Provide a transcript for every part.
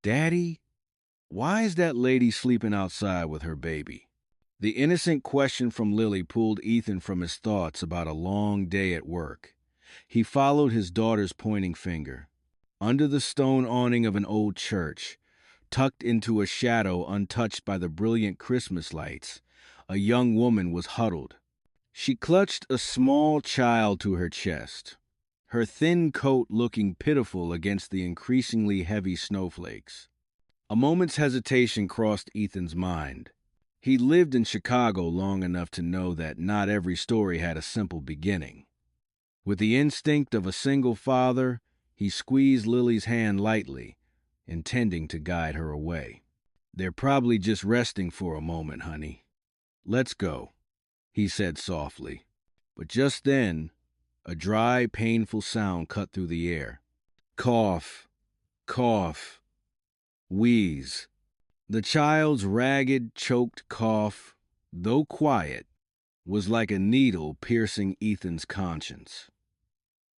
Daddy, why is that lady sleeping outside with her baby? The innocent question from Lily pulled Ethan from his thoughts about a long day at work. He followed his daughter's pointing finger. Under the stone awning of an old church, tucked into a shadow untouched by the brilliant Christmas lights, a young woman was huddled. She clutched a small child to her chest, her thin coat looking pitiful against the increasingly heavy snowflakes. A moment's hesitation crossed Ethan's mind. He lived in Chicago long enough to know that not every story had a simple beginning. With the instinct of a single father, he squeezed Lily's hand lightly, intending to guide her away. "They're probably just resting for a moment, honey. Let's go," he said softly. But just then, a dry, painful sound cut through the air. Cough, cough, wheeze. The child's ragged, choked cough, though quiet, was like a needle piercing Ethan's conscience.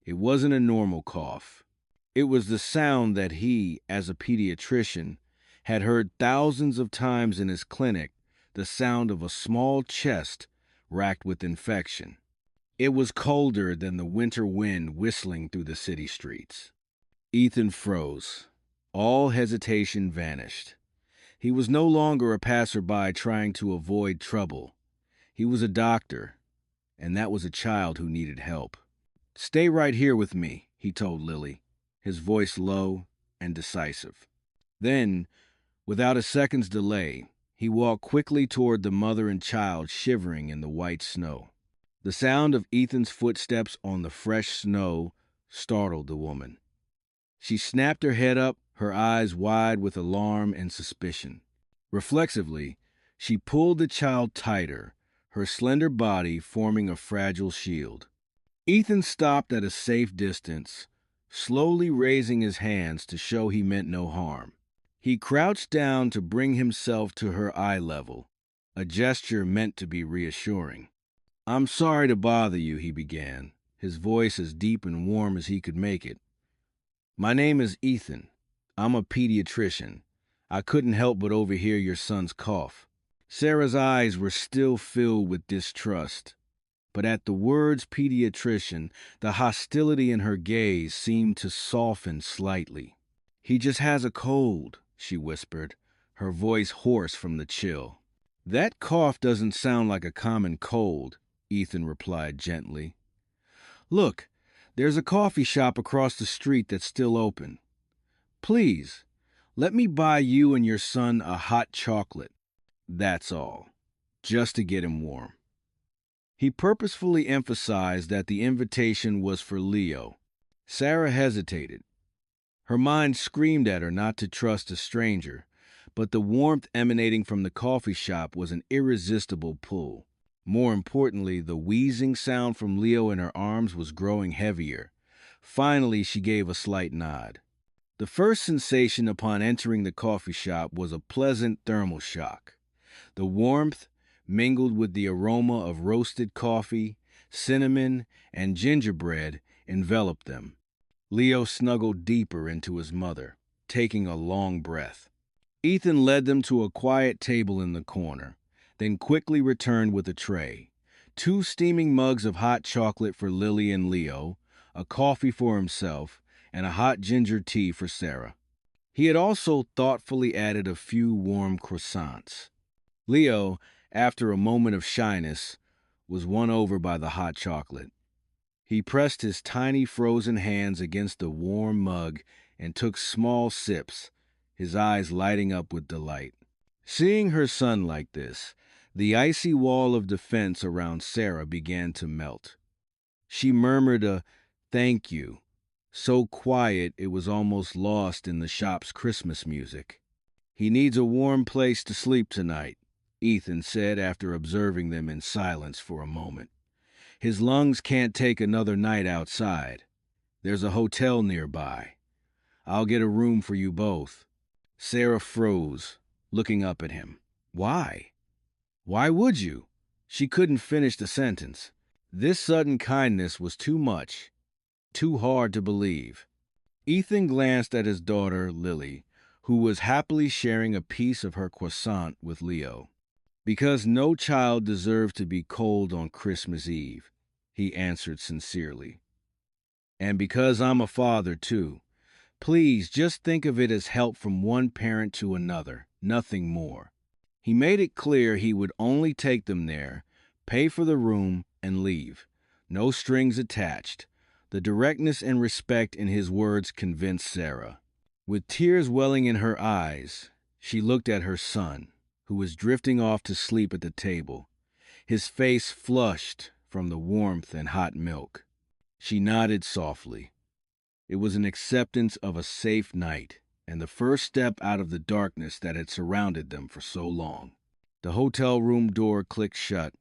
It wasn't a normal cough. It was the sound that he, as a pediatrician, had heard thousands of times in his clinic, the sound of a small chest racked with infection. It was colder than the winter wind whistling through the city streets. Ethan froze. All hesitation vanished. He was no longer a passerby trying to avoid trouble. He was a doctor, and that was a child who needed help. "Stay right here with me," he told Lily, his voice low and decisive. Then, without a second's delay, he walked quickly toward the mother and child shivering in the white snow. The sound of Ethan's footsteps on the fresh snow startled the woman. She snapped her head up, her eyes wide with alarm and suspicion. Reflexively, she pulled the child tighter, her slender body forming a fragile shield. Ethan stopped at a safe distance, slowly raising his hands to show he meant no harm. He crouched down to bring himself to her eye level, a gesture meant to be reassuring. "I'm sorry to bother you," he began, his voice as deep and warm as he could make it. "My name is Ethan. I'm a pediatrician. I couldn't help but overhear your son's cough." Sarah's eyes were still filled with distrust, but at the words pediatrician, the hostility in her gaze seemed to soften slightly. "He just has a cold," she whispered, her voice hoarse from the chill. "That cough doesn't sound like a common cold," Ethan replied gently. "Look, there's a coffee shop across the street that's still open. Please, let me buy you and your son a hot chocolate. That's all, just to get him warm." He purposefully emphasized that the invitation was for Leo. Sarah hesitated. Her mind screamed at her not to trust a stranger, but the warmth emanating from the coffee shop was an irresistible pull. More importantly, the wheezing sound from Leo in her arms was growing heavier. Finally, she gave a slight nod. The first sensation upon entering the coffee shop was a pleasant thermal shock. The warmth, mingled with the aroma of roasted coffee, cinnamon, and gingerbread, enveloped them. Leo snuggled deeper into his mother, taking a long breath. Ethan led them to a quiet table in the corner, then quickly returned with a tray. 2 steaming mugs of hot chocolate for Lily and Leo, a coffee for himself, and a hot ginger tea for Sarah. He had also thoughtfully added a few warm croissants. Leo, after a moment of shyness, was won over by the hot chocolate. He pressed his tiny frozen hands against the warm mug and took small sips, his eyes lighting up with delight. Seeing her son like this, the icy wall of defense around Sarah began to melt. She murmured a "thank you," so quiet it was almost lost in the shop's Christmas music. "He needs a warm place to sleep tonight," Ethan said after observing them in silence for a moment. "His lungs can't take another night outside. There's a hotel nearby. I'll get a room for you both." Sarah froze, looking up at him. "Why? Why would you?" She couldn't finish the sentence. This sudden kindness was too much, too hard to believe. Ethan glanced at his daughter, Lily, who was happily sharing a piece of her croissant with Leo. "Because no child deserves to be cold on Christmas Eve," he answered sincerely. "And because I'm a father, too. Please just think of it as help from one parent to another, nothing more." He made it clear he would only take them there, pay for the room, and leave. No strings attached. The directness and respect in his words convinced Sarah. With tears welling in her eyes, she looked at her son, who was drifting off to sleep at the table, his face flushed from the warmth and hot milk. She nodded softly. It was an acceptance of a safe night, and the first step out of the darkness that had surrounded them for so long. The hotel room door clicked shut,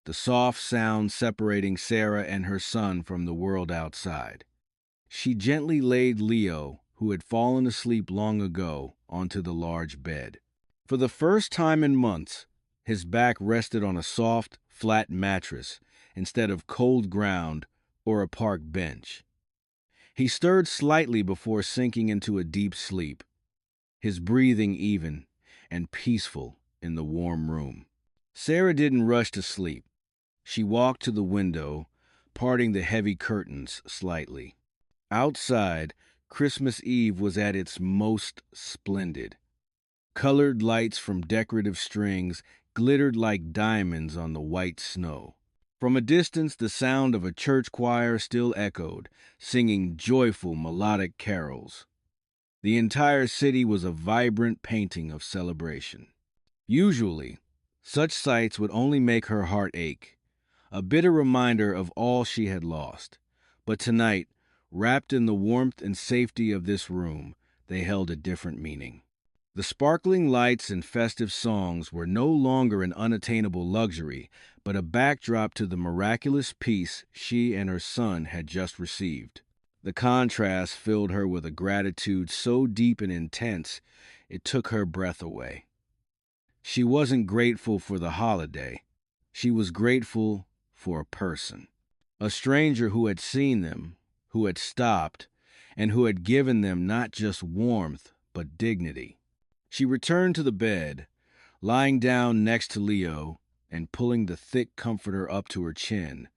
the soft sound separating Sarah and her son from the world outside. She gently laid Leo, who had fallen asleep long ago, onto the large bed. For the first time in months, his back rested on a soft, flat mattress instead of cold ground or a park bench. He stirred slightly before sinking into a deep sleep, his breathing even and peaceful in the warm room. Sarah didn't rush to sleep. She walked to the window, parting the heavy curtains slightly. Outside, Christmas Eve was at its most splendid. Colored lights from decorative strings glittered like diamonds on the white snow. From a distance, the sound of a church choir still echoed, singing joyful melodic carols. The entire city was a vibrant painting of celebration. Usually, such sights would only make her heart ache, a bitter reminder of all she had lost. But tonight, wrapped in the warmth and safety of this room, they held a different meaning. The sparkling lights and festive songs were no longer an unattainable luxury, but a backdrop to the miraculous peace she and her son had just received. The contrast filled her with a gratitude so deep and intense, it took her breath away. She wasn't grateful for the holiday. She was grateful for a person. A stranger who had seen them, who had stopped, and who had given them not just warmth, but dignity. She returned to the bed, lying down next to Leo and pulling the thick comforter up to her chin.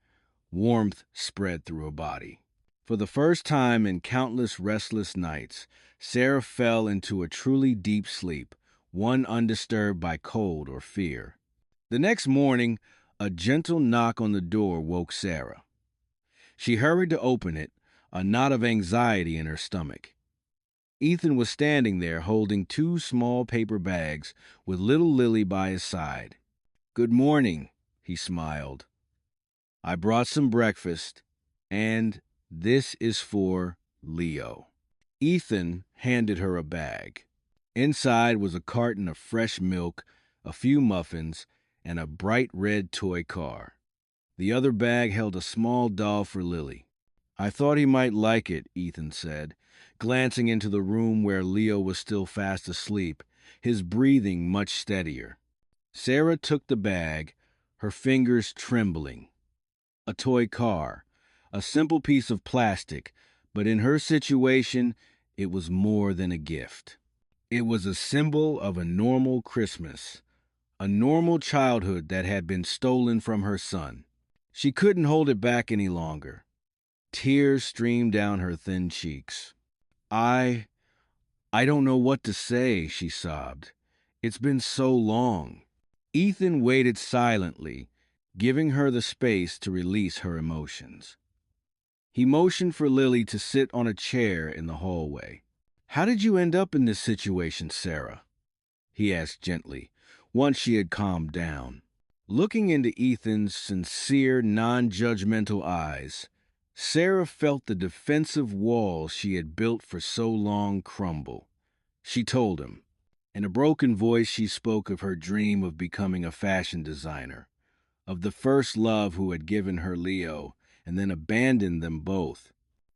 Warmth spread through her body. For the first time in countless restless nights, Sarah fell into a truly deep sleep, one undisturbed by cold or fear. The next morning, a gentle knock on the door woke Sarah. She hurried to open it, a knot of anxiety in her stomach. Ethan was standing there holding two small paper bags with little Lily by his side. "Good morning," he smiled. "I brought some breakfast, and this is for Leo." Ethan handed her a bag. Inside was a carton of fresh milk, a few muffins, and a bright red toy car. The other bag held a small doll for Lily. "I thought he might like it," Ethan said, glancing into the room where Leo was still fast asleep, his breathing much steadier. Sarah took the bag, her fingers trembling. A toy car, a simple piece of plastic, but in her situation, it was more than a gift. It was a symbol of a normal Christmas, a normal childhood that had been stolen from her son. She couldn't hold it back any longer. Tears streamed down her thin cheeks. I don't know what to say," she sobbed. "It's been so long." Ethan waited silently, giving her the space to release her emotions. He motioned for Lily to sit on a chair in the hallway. "How did you end up in this situation, Sarah?" he asked gently, once she had calmed down. Looking into Ethan's sincere, non-judgmental eyes, Sarah felt the defensive wall she had built for so long crumble. She told him. In a broken voice, she spoke of her dream of becoming a fashion designer, of the first love who had given her Leo and then abandoned them both.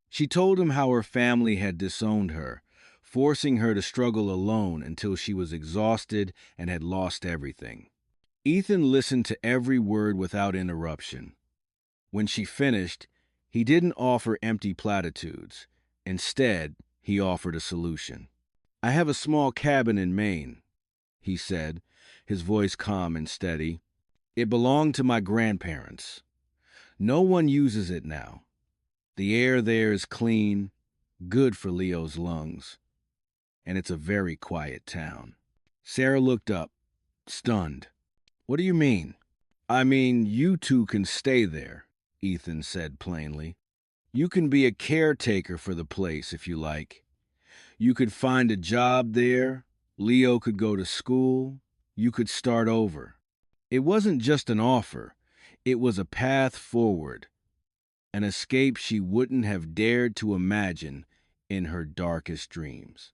She told him how her family had disowned her, forcing her to struggle alone until she was exhausted and had lost everything. Ethan listened to every word without interruption. When she finished, he didn't offer empty platitudes. Instead, he offered a solution. I have a small cabin in Maine, he said, his voice calm and steady. It belonged to my grandparents. No one uses it now. The air there is clean, good for Leo's lungs, and it's a very quiet town. Sarah looked up, stunned. What do you mean? I mean, you two can stay there, Ethan said plainly. You can be a caretaker for the place if you like. You could find a job there. Leo could go to school. You could start over. It wasn't just an offer. It was a path forward, an escape she wouldn't have dared to imagine in her darkest dreams.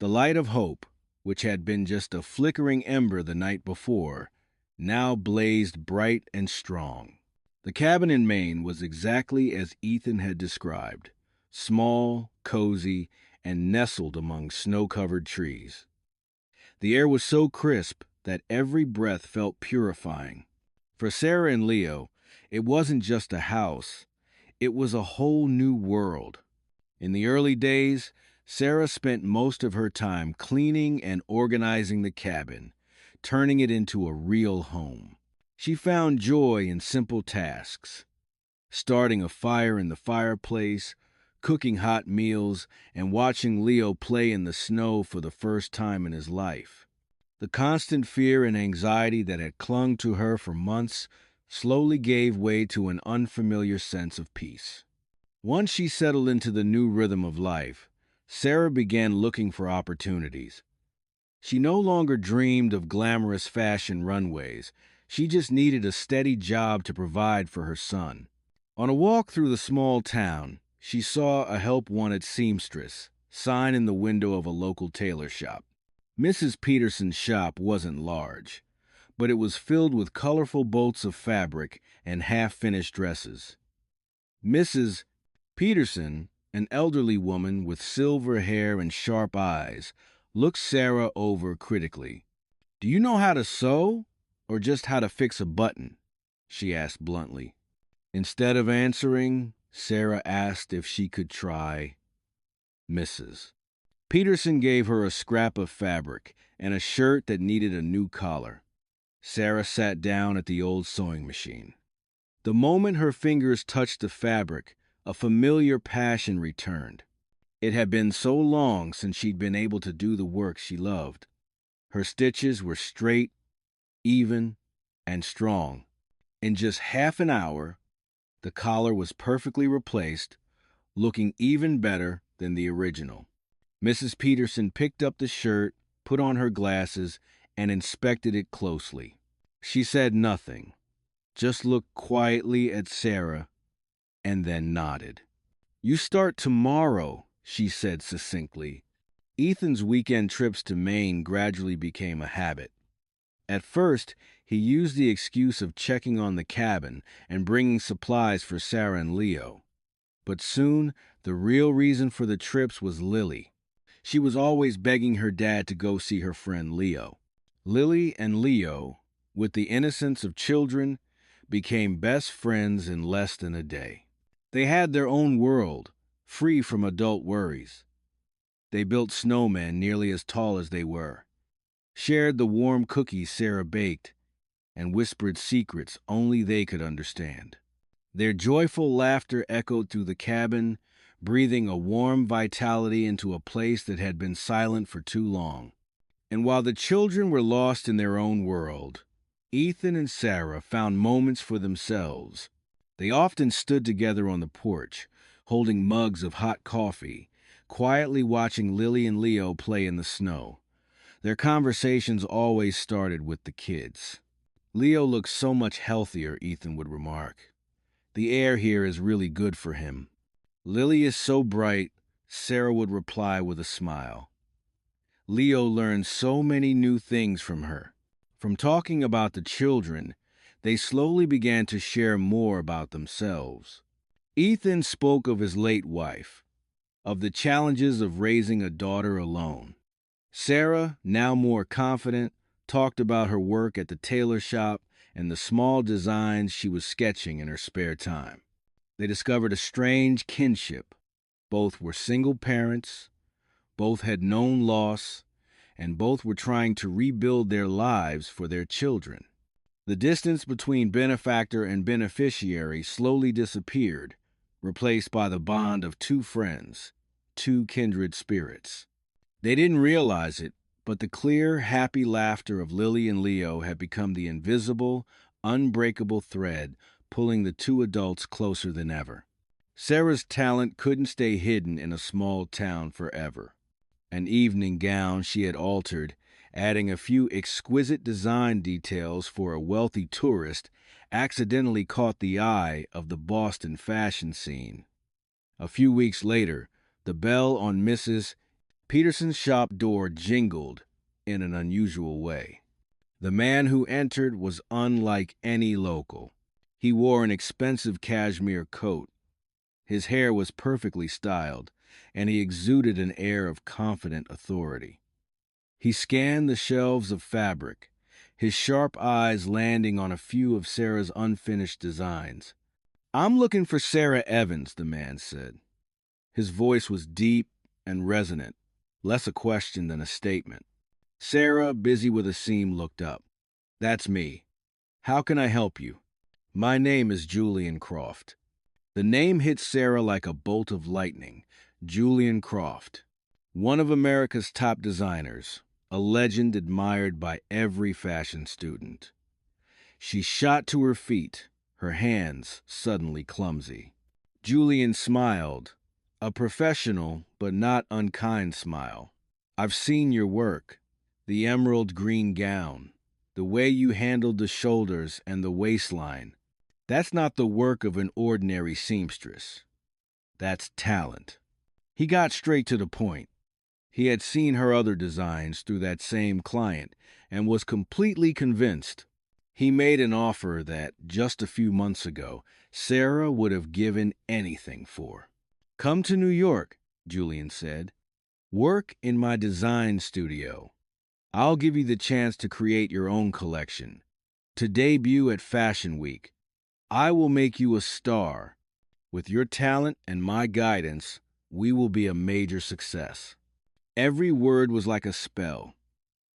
The light of hope, which had been just a flickering ember the night before, now blazed bright and strong. The cabin in Maine was exactly as Ethan had described, small, cozy, and nestled among snow-covered trees. The air was so crisp that every breath felt purifying. For Sarah and Leo, it wasn't just a house, it was a whole new world. In the early days, Sarah spent most of her time cleaning and organizing the cabin, turning it into a real home. She found joy in simple tasks, starting a fire in the fireplace, cooking hot meals, and watching Leo play in the snow for the first time in his life. The constant fear and anxiety that had clung to her for months slowly gave way to an unfamiliar sense of peace. Once she settled into the new rhythm of life, Sarah began looking for opportunities. She no longer dreamed of glamorous fashion runways. She just needed a steady job to provide for her son. On a walk through the small town, she saw a help-wanted seamstress sign in the window of a local tailor shop. Mrs. Peterson's shop wasn't large, but it was filled with colorful bolts of fabric and half-finished dresses. Mrs. Peterson, an elderly woman with silver hair and sharp eyes, looked Sarah over critically. "Do you know how to sew, or just how to fix a button?" she asked bluntly. Instead of answering, Sarah asked if she could try Mrs. Peterson gave her a scrap of fabric and a shirt that needed a new collar. Sarah sat down at the old sewing machine. The moment her fingers touched the fabric, a familiar passion returned. It had been so long since she'd been able to do the work she loved. Her stitches were straight, even, and strong. In just half an hour, the collar was perfectly replaced, looking even better than the original. Mrs. Peterson picked up the shirt, put on her glasses, and inspected it closely. She said nothing, just looked quietly at Sarah, and then nodded. "You start tomorrow," she said succinctly. Ethan's weekend trips to Maine gradually became a habit. At first, he used the excuse of checking on the cabin and bringing supplies for Sarah and Leo. But soon, the real reason for the trips was Lily. She was always begging her dad to go see her friend Leo. Lily and Leo, with the innocence of children, became best friends in less than a day. They had their own world, free from adult worries. They built snowmen nearly as tall as they were, shared the warm cookies Sarah baked, and whispered secrets only they could understand. Their joyful laughter echoed through the cabin, breathing a warm vitality into a place that had been silent for too long. And while the children were lost in their own world, Ethan and Sarah found moments for themselves. They often stood together on the porch, holding mugs of hot coffee, quietly watching Lily and Leo play in the snow. Their conversations always started with the kids. "Leo looks so much healthier," Ethan would remark. "The air here is really good for him." "Lily is so bright," Sarah would reply with a smile. Leo learned so many new things from her. From talking about the children, they slowly began to share more about themselves. Ethan spoke of his late wife, of the challenges of raising a daughter alone. Sarah, now more confident, talked about her work at the tailor shop and the small designs she was sketching in her spare time. They discovered a strange kinship. Both were single parents, Both had known loss, and both were trying to rebuild their lives for their children. The distance between benefactor and beneficiary slowly disappeared, replaced by the bond of two friends, two kindred spirits. They didn't realize it, but the clear, happy laughter of Lily and Leo had become the invisible, unbreakable thread pulling the two adults closer than ever. Sarah's talent couldn't stay hidden in a small town forever. An evening gown she had altered, adding a few exquisite design details for a wealthy tourist, accidentally caught the eye of the Boston fashion scene. A few weeks later, the bell on Mrs. Peterson's shop door jingled in an unusual way. The man who entered was unlike any local. He wore an expensive cashmere coat. His hair was perfectly styled, and he exuded an air of confident authority. He scanned the shelves of fabric, his sharp eyes landing on a few of Sarah's unfinished designs. "I'm looking for Sarah Evans," the man said. His voice was deep and resonant, less a question than a statement. Sarah, busy with a seam, looked up. "That's me. How can I help you?" "My name is Julian Croft." The name hit Sarah like a bolt of lightning. Julian Croft, one of America's top designers, a legend admired by every fashion student. She shot to her feet, her hands suddenly clumsy. Julian smiled, a professional but not unkind smile. "I've seen your work. The emerald green gown, the way you handled the shoulders and the waistline. That's not the work of an ordinary seamstress. That's talent." He got straight to the point. He had seen her other designs through that same client and was completely convinced. He made an offer that, just a few months ago, Sarah would have given anything for. "Come to New York," Julian said. "Work in my design studio. I'll give you the chance to create your own collection, to debut at Fashion Week. I will make you a star. With your talent and my guidance, we will be a major success." Every word was like a spell,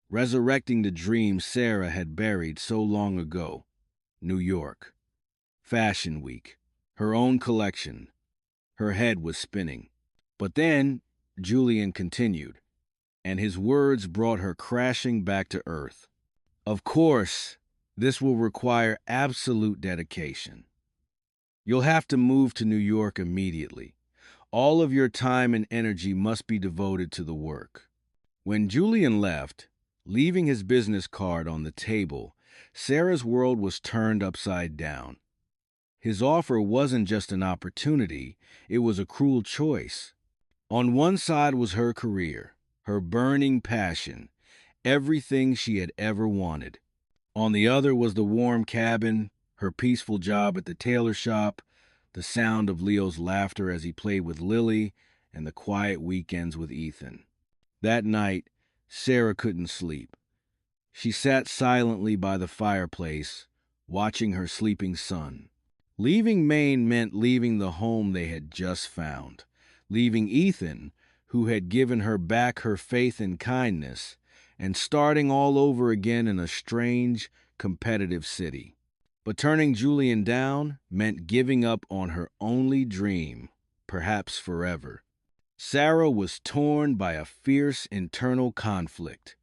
resurrecting the dream Sarah had buried so long ago. New York, Fashion Week, her own collection. Her head was spinning. But then, Julian continued, and his words brought her crashing back to earth. "Of course, this will require absolute dedication. You'll have to move to New York immediately. All of your time and energy must be devoted to the work." When Julian left, leaving his business card on the table, Sarah's world was turned upside down. His offer wasn't just an opportunity, it was a cruel choice. On one side was her career, her burning passion, everything she had ever wanted. On the other was the warm cabin, her peaceful job at the tailor shop, the sound of Leo's laughter as he played with Lily, and the quiet weekends with Ethan. That night, Sarah couldn't sleep. She sat silently by the fireplace, watching her sleeping son. Leaving Maine meant leaving the home they had just found, leaving Ethan, who had given her back her faith and kindness, and starting all over again in a strange, competitive city. But turning Julian down meant giving up on her only dream, perhaps forever. Sarah was torn by a fierce internal conflict.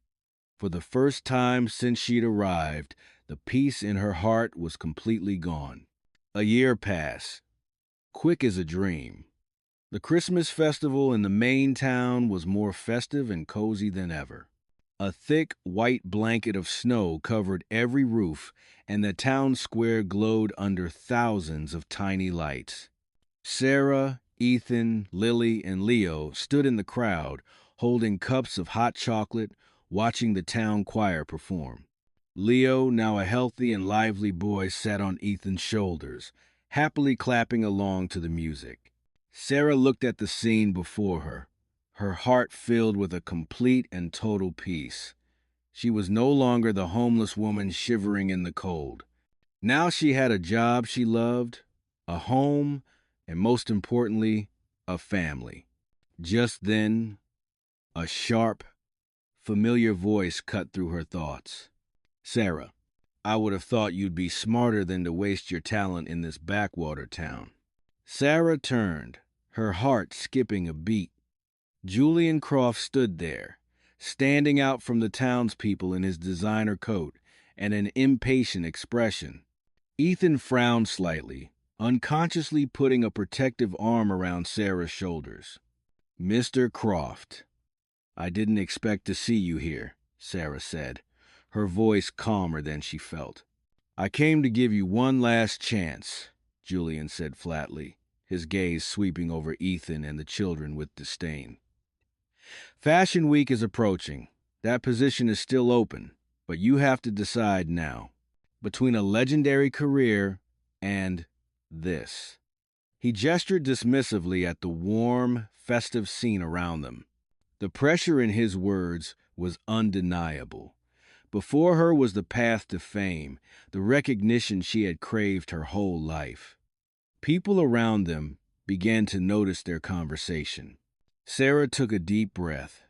For the first time since she'd arrived, the peace in her heart was completely gone. A year passed, quick as a dream. The Christmas festival in the Maine town was more festive and cozy than ever. A thick, white blanket of snow covered every roof, and the town square glowed under thousands of tiny lights. Sarah, Ethan, Lily, and Leo stood in the crowd, holding cups of hot chocolate, watching the town choir perform. Leo, now a healthy and lively boy, sat on Ethan's shoulders, happily clapping along to the music. Sarah looked at the scene before her, her heart filled with a complete and total peace. She was no longer the homeless woman shivering in the cold. Now she had a job she loved, a home, and most importantly, a family. Just then, A sharp, familiar voice cut through her thoughts. Sarah, I would have thought you'd be smarter than to waste your talent in this backwater town. Sarah turned, her heart skipping a beat. Julian Croft stood there, standing out from the townspeople in his designer coat and an impatient expression. Ethan frowned slightly, unconsciously putting a protective arm around Sarah's shoulders. Mr. Croft, I didn't expect to see you here, Sarah said, her voice calmer than she felt. I came to give you one last chance, Julian said flatly, his gaze sweeping over Ethan and the children with disdain. Fashion Week is approaching. That position is still open, but you have to decide now. Between a legendary career and this. He gestured dismissively at the warm, festive scene around them. The pressure in his words was undeniable. Before her was the path to fame, the recognition she had craved her whole life. People around them began to notice their conversation. Sarah took a deep breath.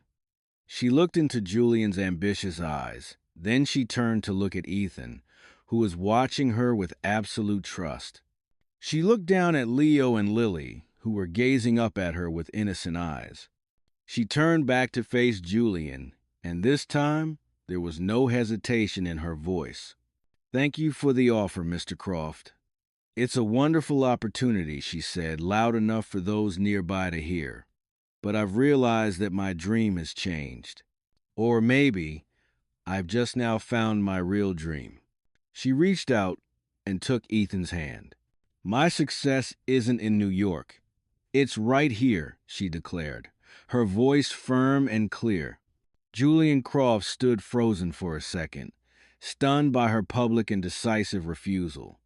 She looked into Julian's ambitious eyes. Then she turned to look at Ethan, who was watching her with absolute trust. She looked down at Leo and Lily, who were gazing up at her with innocent eyes. She turned back to face Julian, and this time there was no hesitation in her voice. Thank you for the offer, Mr. Croft. It's a wonderful opportunity, she said, loud enough for those nearby to hear. But I've realized that my dream has changed. Or maybe I've just now found my real dream. She reached out and took Ethan's hand. My success isn't in New York. It's right here, she declared, her voice firm and clear. Julian Croft stood frozen for a second, stunned by her public and decisive refusal.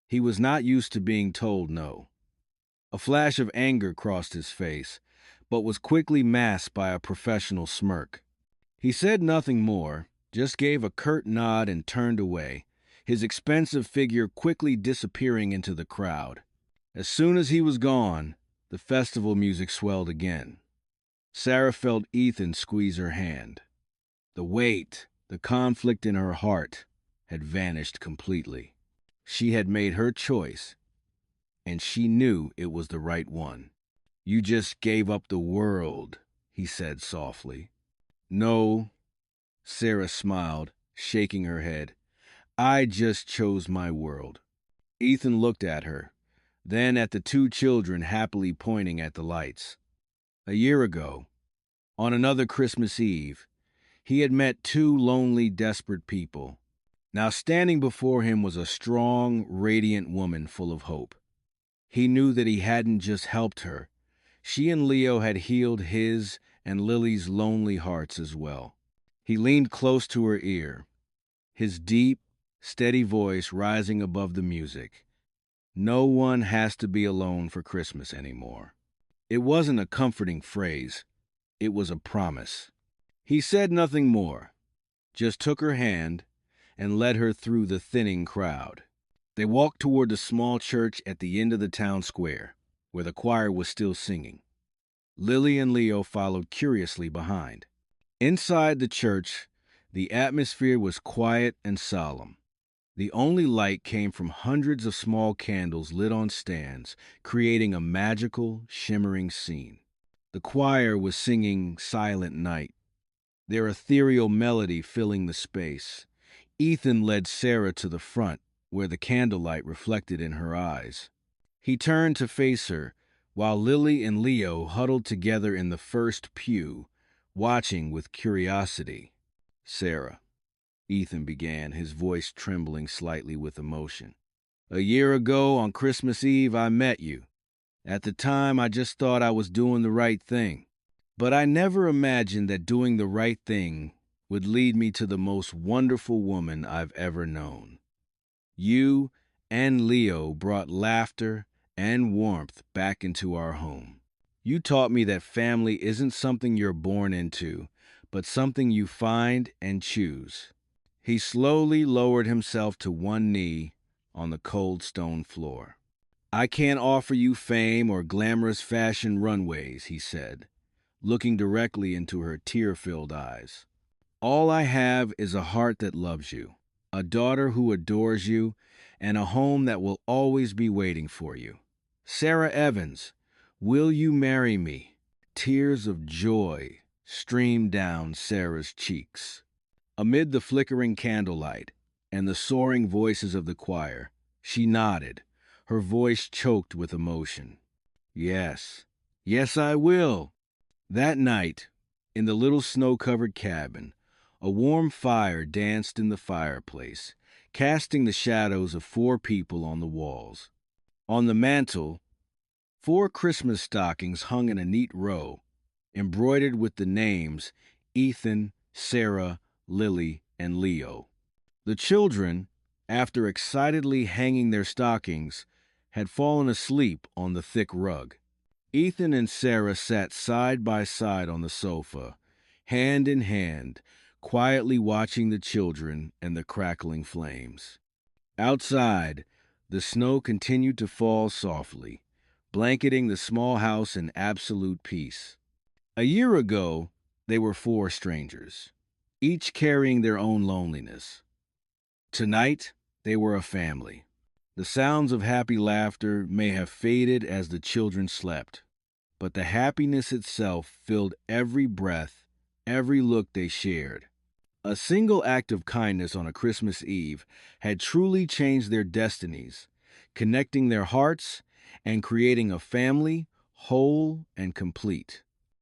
He was not used to being told no. A flash of anger crossed his face, but was quickly masked by a professional smirk. He said nothing more, just gave a curt nod and turned away, his expensive figure quickly disappearing into the crowd. As soon as he was gone, the festival music swelled again. Sarah felt Ethan squeeze her hand. The weight, the conflict in her heart, had vanished completely. She had made her choice, and she knew it was the right one. You just gave up the world, he said softly. No, Sarah smiled, shaking her head. I just chose my world. Ethan looked at her, then at the two children happily pointing at the lights. A year ago, on another Christmas Eve, he had met two lonely, desperate people. Now standing before him was a strong, radiant woman full of hope. He knew that he hadn't just helped her. She and Leo had healed his and Lily's lonely hearts as well. He leaned close to her ear, his deep, steady voice rising above the music. No one has to be alone for Christmas anymore. It wasn't a comforting phrase. It was a promise. He said nothing more, just took her hand and led her through the thinning crowd. They walked toward the small church at the end of the town square, where the choir was still singing. Lily and Leo followed curiously behind. Inside the church, the atmosphere was quiet and solemn. The only light came from hundreds of small candles lit on stands, creating a magical, shimmering scene. The choir was singing Silent Night, their ethereal melody filling the space. Ethan led Sarah to the front, where the candlelight reflected in her eyes. He turned to face her, while Lily and Leo huddled together in the first pew, watching with curiosity. Sarah, Ethan began, his voice trembling slightly with emotion. A year ago on Christmas Eve, I met you. At the time, I just thought I was doing the right thing. But I never imagined that doing the right thing would lead me to the most wonderful woman I've ever known. You and Leo brought laughter and warmth back into our home. You taught me that family isn't something you're born into, but something you find and choose. He slowly lowered himself to one knee on the cold stone floor. I can't offer you fame or glamorous fashion runways, he said, looking directly into her tear-filled eyes. All I have is a heart that loves you, a daughter who adores you, and a home that will always be waiting for you. Sarah Evans, will you marry me? Tears of joy streamed down Sarah's cheeks. Amid the flickering candlelight and the soaring voices of the choir, she nodded, her voice choked with emotion. Yes, yes, I will. That night, in the little snow-covered cabin, a warm fire danced in the fireplace, casting the shadows of four people on the walls. On the mantel, four Christmas stockings hung in a neat row, embroidered with the names Ethan, Sarah, Lily, and Leo. The children, after excitedly hanging their stockings, had fallen asleep on the thick rug. Ethan and Sarah sat side by side on the sofa, hand in hand, quietly watching the children and the crackling flames. Outside, the snow continued to fall softly, blanketing the small house in absolute peace. A year ago, they were four strangers, each carrying their own loneliness. Tonight, they were a family. The sounds of happy laughter may have faded as the children slept, but the happiness itself filled every breath, every look they shared. A single act of kindness on a Christmas Eve had truly changed their destinies, connecting their hearts and creating a family whole and complete.